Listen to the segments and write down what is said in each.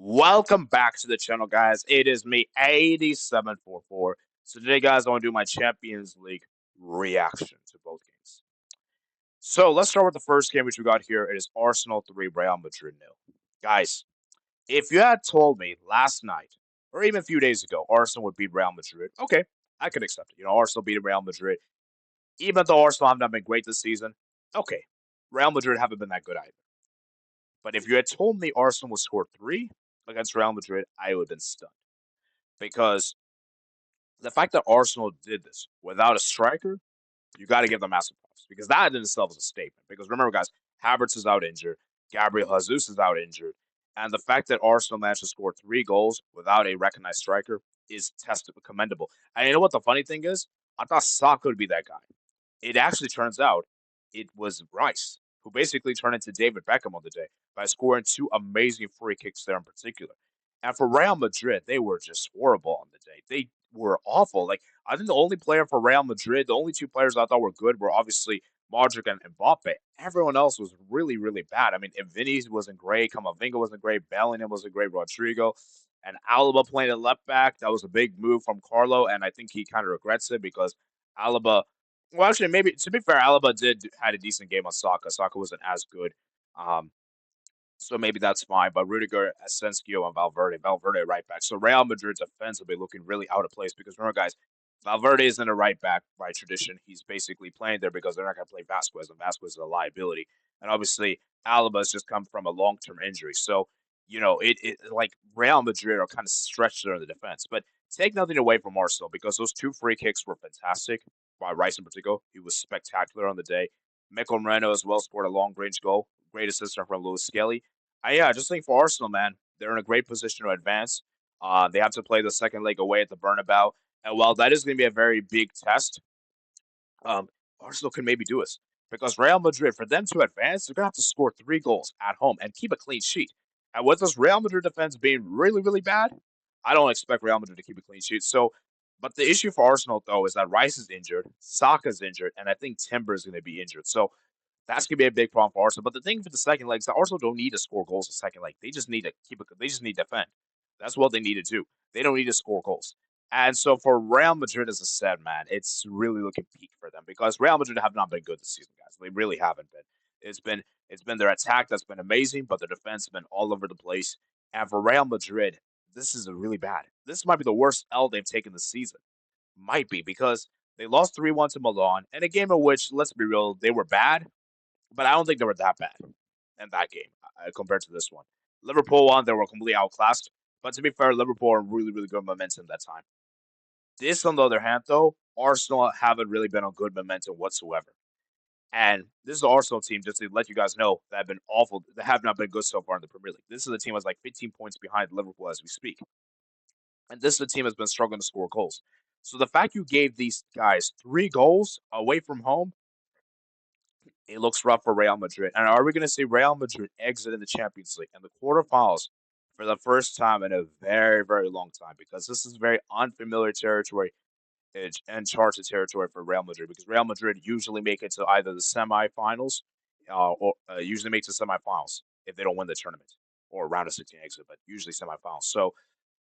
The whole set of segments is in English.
Welcome back to the channel, guys. It is me, 8744. So today, guys, I want to do my Champions League reaction to both games. So let's start with the first game, which we got here. It is Arsenal 3, Real Madrid 0. Guys, if you had told me last night, or even a few days ago, Arsenal would beat Real Madrid, okay, I could accept it. Arsenal beat Real Madrid. Even though Arsenal have not been great this season, okay, Real Madrid haven't been that good either. But if you had told me Arsenal would score 3 against Real Madrid, I would have been stunned. Because the fact that Arsenal did this without a striker, you got to give them massive props because that in itself is a statement. Because remember, guys, Havertz is out injured, Gabriel Jesus is out injured, and the fact that Arsenal managed to score 3 goals without a recognized striker is commendable. And you know what the funny thing is? I thought Saka would be that guy. It actually turns out it was Rice who basically turned into David Beckham on the day by scoring 2 amazing free kicks there in particular. And for Real Madrid, they were just horrible on the day. They were awful. Like, I think the only player for Real Madrid, the only 2 players I thought were good were obviously Modric and Mbappe. Everyone else was really, really bad. I mean, Vinny wasn't great, Camavinga wasn't great, Bellingham wasn't great, Rodrigo, and Alaba playing at left back. That was a big move from Carlo, and I think he kind of regrets it because Alaba. Well, actually, maybe to be fair, Alaba had a decent game on Saka. Saka wasn't as good. Um, so maybe that's fine. But Rudiger, Asensio, and Valverde right back. So Real Madrid's defense will be looking really out of place because remember, guys, Valverde isn't a right back by tradition. He's basically playing there because they're not going to play Vasquez, and Vasquez is a liability. And obviously, Alaba's just come from a long-term injury. So, it like Real Madrid are kind of stretched there in the defense. But take nothing away from Arsenal because those 2 free kicks were fantastic by Rice in particular. He was spectacular on the day. Mikel Moreno as well scored a long-range goal. Great assist from Lewis Skelly. I just think for Arsenal, man, they're in a great position to advance. They have to play the second leg away at the Bernabeu, and while that is going to be a very big test, um, Arsenal can maybe do it because Real Madrid, for them to advance, they're going to have to score 3 goals at home and keep a clean sheet. And with this Real Madrid defense being really, really bad, I don't expect Real Madrid to keep a clean sheet. So, but the issue for Arsenal though is that Rice is injured, Saka's injured, and I think Timber is going to be injured. So that's gonna be a big problem for Arsenal. But the thing for the second leg is that Arsenal don't need to score goals the second leg. They just need to keep it. They just need to defend. That's what they need to do. They don't need to score goals. And so for Real Madrid, as I said, man, it's really looking peak for them because Real Madrid have not been good this season, guys. They really haven't been. It's been their attack that's been amazing, but their defense has been all over the place. And for Real Madrid, this is really bad. This might be the worst L they've taken this season. Might be because they lost 3-1 to Milan in a game in which, let's be real, they were bad, but I don't think they were that bad in that game compared to this one. Liverpool won; they were completely outclassed. But to be fair, Liverpool are really, really good momentum that time. This, on the other hand, though, Arsenal haven't really been on good momentum whatsoever. And this is the Arsenal team, just to let you guys know, that have been awful. They have not been good so far in the Premier League. This is a team that's like 15 points behind Liverpool as we speak. And this is a team that's been struggling to score goals. So the fact you gave these guys 3 goals away from home, it looks rough for Real Madrid. And are we going to see Real Madrid exit in the Champions League and the quarterfinals for the first time in a very, very long time? Because this is very unfamiliar territory and uncharted territory for Real Madrid. Because Real Madrid usually make it to either the semifinals or usually make it to semifinals if they don't win the tournament or round of 16 exit, but usually semifinals. So,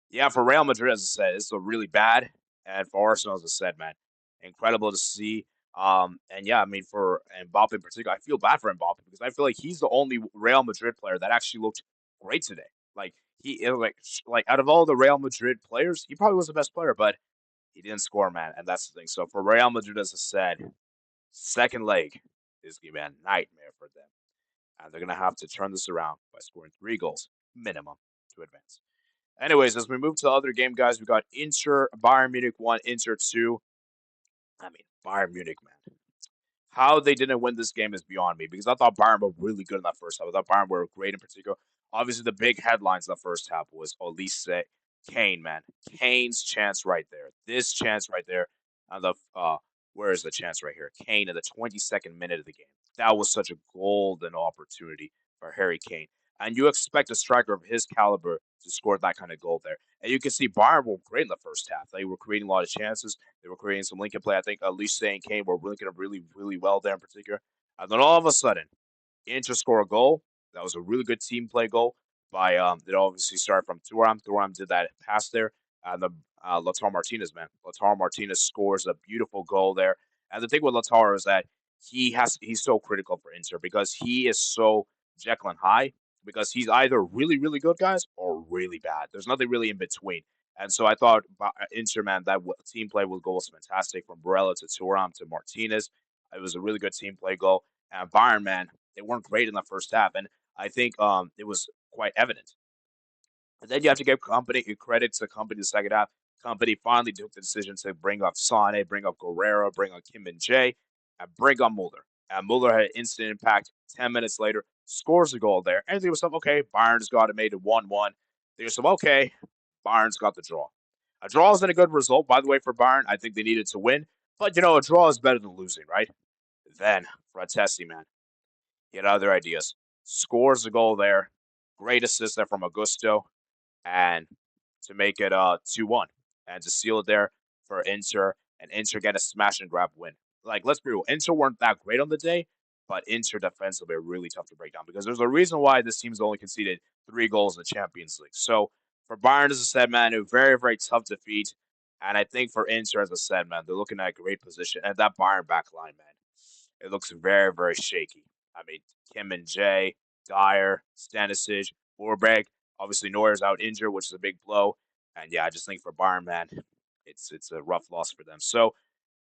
yeah, for Real Madrid, as I said, it's a really bad. And for Arsenal, as I said, man, incredible to see. And yeah, I mean, for Mbappe in particular, I feel bad for Mbappe because I feel like he's the only Real Madrid player that actually looked great today. Like like out of all the Real Madrid players, he probably was the best player, but he didn't score, man, and that's the thing. So for Real Madrid, as I said, second leg is gonna be a nightmare for them, and they're gonna have to turn this around by scoring 3 goals minimum to advance. Anyways, as we move to the other game, guys, we got Inter Bayern Munich 1, Inter 2. I mean, Bayern Munich, man. How they didn't win this game is beyond me because I thought Bayern were really good in that first half. I thought Bayern were great in particular. Obviously, the big headlines in the first half was Olise Kane, man. Kane's chance right there. This chance right there. And where is the chance right here? Kane in the 22nd minute of the game. That was such a golden opportunity for Harry Kane. And you expect a striker of his caliber to score that kind of goal there. And you can see Bayern were great in the first half. They were creating a lot of chances. They were creating some linking play. I think Lisa and Kane were linking up really, really well there in particular. And then all of a sudden, Inter score a goal. That was a really good team play goal. by it obviously started from Thuram. Thuram did that pass there, and the Lautaro Martinez, man, Lautaro Martinez scores a beautiful goal there. And the thing with Lautaro is that he's so critical for Inter because he is so Jekyll and Hyde because he's either really really good guys or really bad. There's nothing really in between. And so I thought Inter, man, that team play with goal was fantastic from Barella to Thuram to Martinez. It was a really good team play goal. And Bayern, man, they weren't great in the first half, and I think it was quite evident. And then you have to give company credit to company the second half. Company finally took the decision to bring up Sane, bring up Guerrero, bring up Kim and Jay, and bring up Muller. And Muller had instant impact. 10 minutes later, scores a goal there. And they was like, okay, Bayern's got it, made it 1-1. They was like, okay, Bayern's got the draw. A draw isn't a good result, by the way, for Bayern. I think they needed to win. But, a draw is better than losing, right? Then, Fratesi, man, he had other ideas. Scores a goal there. Great assist there from Augusto and to make it 2-1 and to seal it there for Inter and Inter get a smash and grab win. Like, let's be real, Inter weren't that great on the day, but Inter defensively are really tough to break down because there's a reason why this team's only conceded 3 goals in the Champions League. So for Bayern, as I said, man, a very, very tough defeat. And I think for Inter, as I said, man, they're looking at a great position. And that Bayern back line, man, it looks very, very shaky. I mean, Kim and Jay, Dyer, Stanisic, Orberg. Obviously, Neuer's out injured, which is a big blow. And yeah, I just think for Bayern, man, it's a rough loss for them. So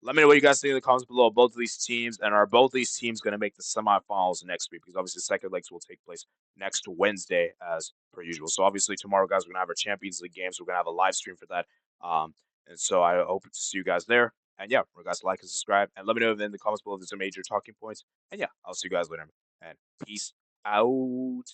let me know what you guys think in the comments below of both of these teams, and are both these teams going to make the semifinals next week? Because obviously, the second legs will take place next Wednesday, as per usual. So obviously, tomorrow, guys, we're going to have our Champions League games. We're going to have a live stream for that. And so I hope to see you guys there. And yeah, remember, guys, like and subscribe, and let me know in the comments below if there's some major talking points. And yeah, I'll see you guys later. And peace out.